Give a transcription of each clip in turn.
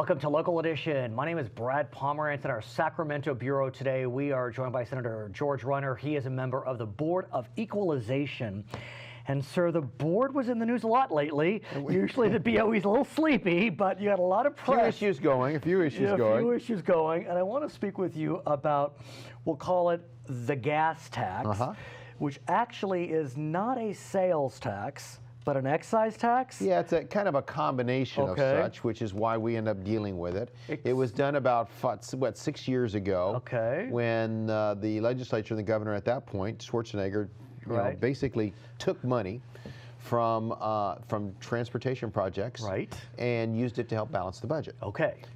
Welcome to Local Edition. My name is Brad Pomerance. In our Sacramento Bureau today, we are joined by Senator George Runner. He is a member of the Board of Equalization. And sir, the board was in the news a lot lately. Usually the BOE is a little sleepy, but you had a lot of press. A few issues going. A few issues going. And I want to speak with you about, we'll call it the gas tax, which actually is not a sales tax, but an excise tax? Yeah, it's a kind of a combination of such, which is why we end up dealing with it. It was done about, 6 years ago, when the legislature and the governor at that point, Schwarzenegger, basically took money from transportation projects and used it to help balance the budget.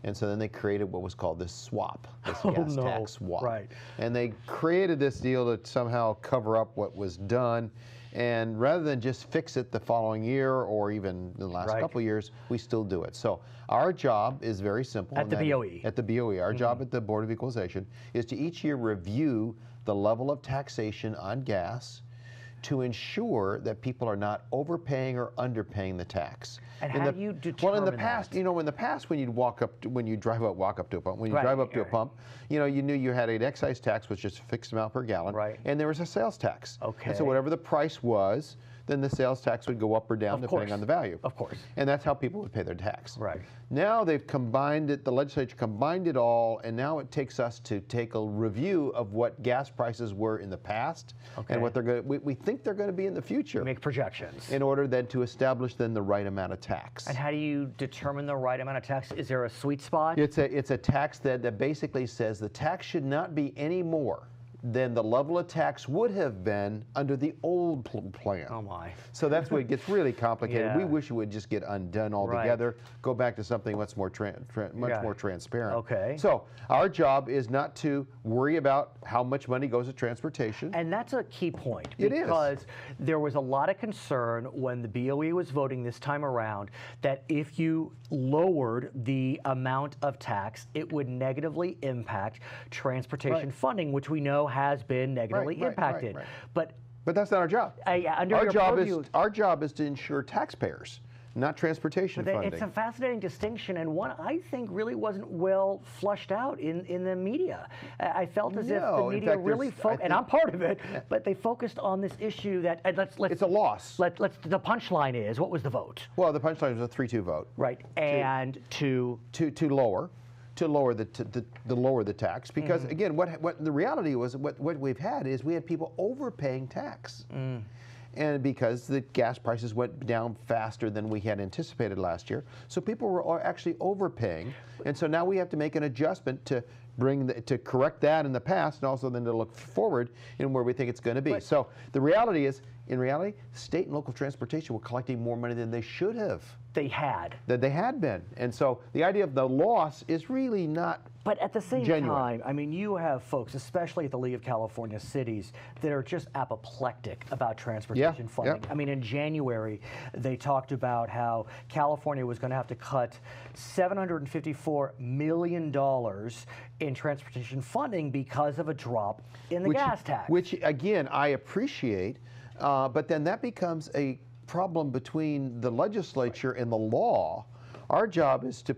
And so then they created what was called this swap, this gas tax swap. And they created this deal to somehow cover up what was done. And rather than just fix it the following year or even the last couple of years, we still do it. So our job is very simple. At the BOE. At the BOE. Our job at the Board of Equalization is to each year review the level of taxation on gas to ensure that people are not overpaying or underpaying the tax. And how do you determine Well, in the past, when you'd walk up to a pump, you knew you had an excise tax, which is a fixed amount per gallon, and there was a sales tax. And so whatever the price was, then the sales tax would go up or down depending on the value. And that's how people would pay their tax. Now they've combined it, the legislature combined it all, and now it takes us to take a review of what gas prices were in the past and what we think they're going to be in the future. Make projections. In order then to establish then the right amount of tax. And how do you determine the right amount of tax? Is there a sweet spot? It's a tax that basically says the tax should not be any more than the level of tax would have been under the old plan. Oh my. So that's where it gets really complicated. We wish it would just get undone altogether, go back to something much more transparent. So our job is not to worry about how much money goes to transportation. And that's a key point. It is. Because there was a lot of concern when the BOE was voting this time around that if you lowered the amount of tax, it would negatively impact transportation funding, which we know has been negatively impacted. But that's not our job. Our job is to ensure taxpayers, not transportation funding. It's a fascinating distinction, and one I think really wasn't well flushed out in the media. I felt as if the media really focused, and I'm part of it, but they focused on this issue that it's a loss. The punchline is, what was the vote? Well, the punchline was a 3-2 vote. And to lower the tax, because again, what the reality was, what we've had is we had people overpaying tax. And because the gas prices went down faster than we had anticipated last year, so people were actually overpaying, and so now we have to make an adjustment to correct that in the past, and also then to look forward in where we think it's going to be. So the reality is, in reality, state and local transportation were collecting more money than they should have. They had been, and so the idea of the loss is really not. But at the same time, I mean, you have folks, especially at the League of California Cities, that are just apoplectic about transportation funding. I mean, in January, they talked about how California was going to have to cut $754 million in transportation funding because of a drop in the gas tax. Which, again, I appreciate, but then that becomes a problem between the legislature and the law. Our job is to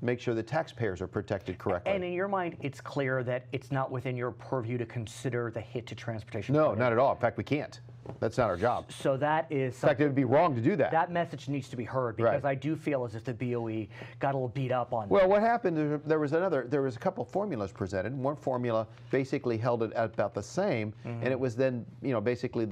make sure the taxpayers are protected correctly. And in your mind, it's clear that it's not within your purview to consider the hit to transportation. No, not at all. In fact, we can't. That's not our job. So that is. In fact, it would be wrong to do that. That message needs to be heard, because I do feel as if the BOE got a little beat up on. Well, what happened? There was a couple of formulas presented. One formula basically held it at about the same, and it was then basically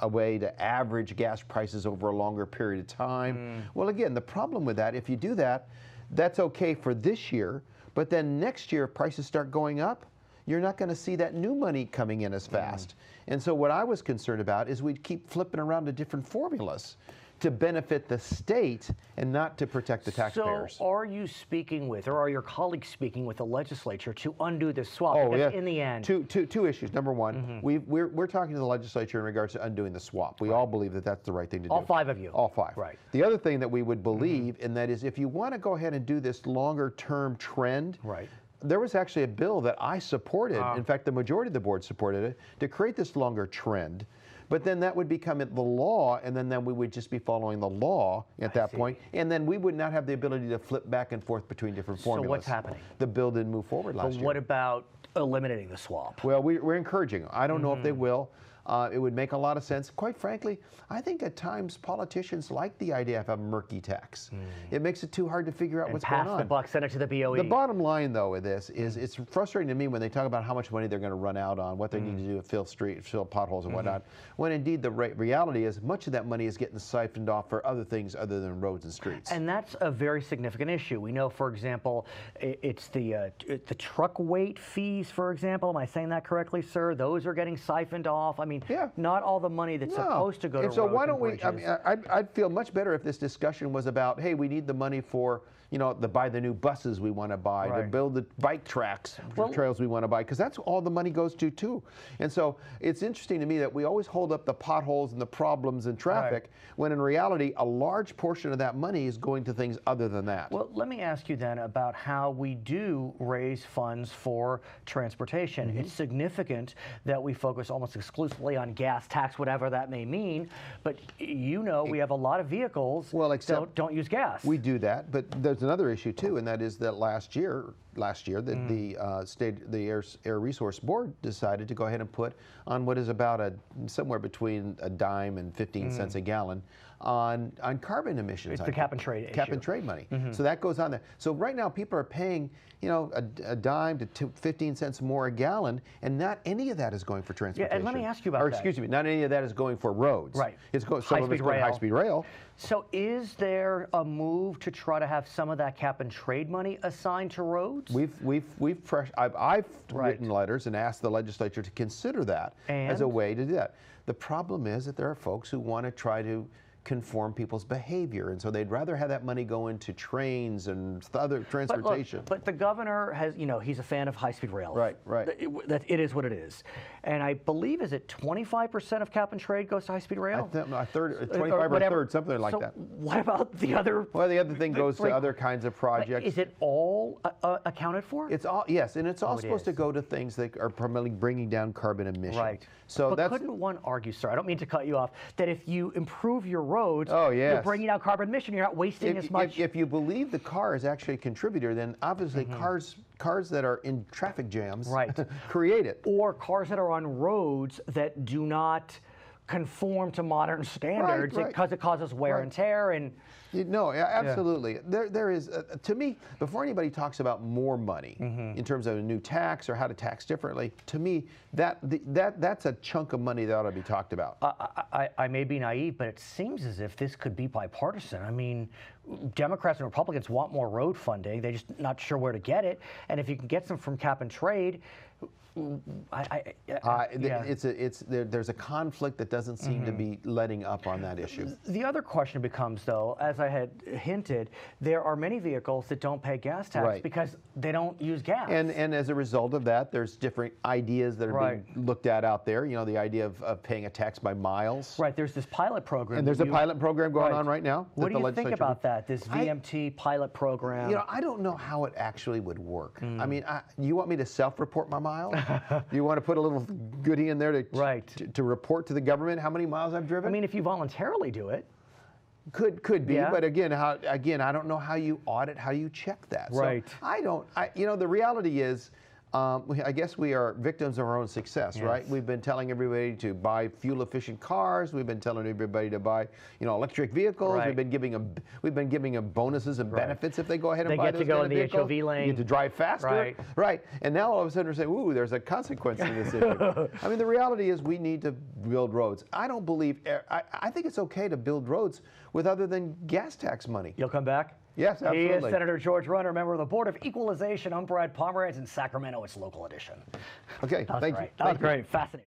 a way to average gas prices over a longer period of time. Well, again, the problem with that, if you do that, that's okay for this year, but then next year if prices start going up, you're not going to see that new money coming in as fast. And so what I was concerned about is we'd keep flipping around to different formulas to benefit the state and not to protect the taxpayers. So are you speaking with, or are your colleagues speaking with the legislature to undo this swap? Because in the end, two issues. Number one, we're talking to the legislature in regards to undoing the swap. We all believe that that's the right thing to do. All 5 of you. All 5. The other thing that we would believe, and that is, if you want to go ahead and do this longer term trend, there was actually a bill that I supported. In fact, the majority of the board supported it, to create this longer trend. But then that would become the law, and then we would just be following the law at that point, and then we would not have the ability to flip back and forth between different formulas. So what's happening? The bill didn't move forward last year. But what about eliminating the swap? Well, we're encouraging. I don't know if they will. It would make a lot of sense. Quite frankly, I think at times politicians like the idea of a murky tax. It makes it too hard to figure out what's going on. Pass the buck, send it to the BOE. The bottom line, though, with this is it's frustrating to me when they talk about how much money they're going to run out on, what they need to do to fill potholes and whatnot, when indeed the reality is much of that money is getting siphoned off for other things other than roads and streets. And that's a very significant issue. We know, for example, it's the truck weight fees, for example. Am I saying that correctly, sir? Those are getting siphoned off. I mean, not all the money that's supposed to go to roads and bridges. So why don't we, I mean, I'd feel much better if this discussion was about, hey, we need the money for, to buy the new buses we want to buy, to build the bike tracks, trails we want to buy, because that's all the money goes to, too. And so it's interesting to me that we always hold up the potholes and the problems in traffic, when in reality, a large portion of that money is going to things other than that. Well, let me ask you then about how we do raise funds for transportation. It's significant that we focus almost exclusively on gas tax, whatever that may mean, but we have a lot of vehicles that don't use gas. We do that, but there's another issue too, and that is that last year, the Air Resource Board decided to go ahead and put on what is about somewhere between a dime and 15 cents a gallon on carbon emissions. It's the cap and trade issue. Cap and trade money. So that goes on there. So right now people are paying, a dime to 15 cents more a gallon, and not any of that is going for transportation. Yeah, and let me ask you about that. Excuse me, not any of that is going for roads. Right. Some of it's going high-speed rail. So is there a move to try to have some of that cap and trade money assigned to roads? I've written letters and asked the legislature to consider that as a way to do that. The problem is that there are folks who want to try to conform people's behavior, and so they'd rather have that money go into trains and other transportation. But the governor has, he's a fan of high-speed rail. Right. It is what it is. And I believe, is it 25% of cap and trade goes to high-speed rail? A third, 25 or a third, something like that. What about the other? Well, the other thing goes to other kinds of projects. Is it all accounted for? It's all, yes, and it's all supposed to go to things that are primarily bringing down carbon emissions. Right. So but couldn't one argue, sir, I don't mean to cut you off, that if you improve your roads, you're bringing down carbon emission, you're not wasting as much. If you believe the car is actually a contributor, then obviously cars that are in traffic jams create it. Or cars that are on roads that do not conform to modern standards because it causes wear and tear. And no, absolutely. There is, to me, before anybody talks about more money in terms of a new tax or how to tax differently, to me, that's a chunk of money that ought to be talked about. I may be naive, but it seems as if this could be bipartisan. I mean, Democrats and Republicans want more road funding. They're just not sure where to get it. And if you can get some from cap and trade, there's a conflict that doesn't seem to be letting up on that issue. The other question becomes, though, as I had hinted, there are many vehicles that don't pay gas tax because they don't use gas. And as a result of that, there's different ideas that are being looked at out there. The idea of paying a tax by miles. Right. There's this pilot program. And there's a pilot program going on right now. What do you think about that? This VMT pilot program. I don't know how it actually would work. I mean, you want me to self-report my miles? You want to put a little goodie in there to report to the government how many miles I've driven? I mean, if you voluntarily do it. Could be, but again, I don't know how you audit, how you check that. Right. So the reality is, I guess we are victims of our own success, right? We've been telling everybody to buy fuel-efficient cars. We've been telling everybody to buy, electric vehicles. We've been giving them bonuses and benefits if they go ahead and buy those They get to go in the vehicles. HOV lane. You get to drive faster. Right. And now all of a sudden we're saying, ooh, there's a consequence to this issue. I mean, the reality is we need to build roads. I don't believe, I think it's okay to build roads with other than gas tax money. You'll come back? Yes, absolutely. He is Senator George Runner, member of the Board of Equalization. I'm Brad Pomerance in Sacramento. It's Local Edition. Okay, thank you. That was great. Fascinating.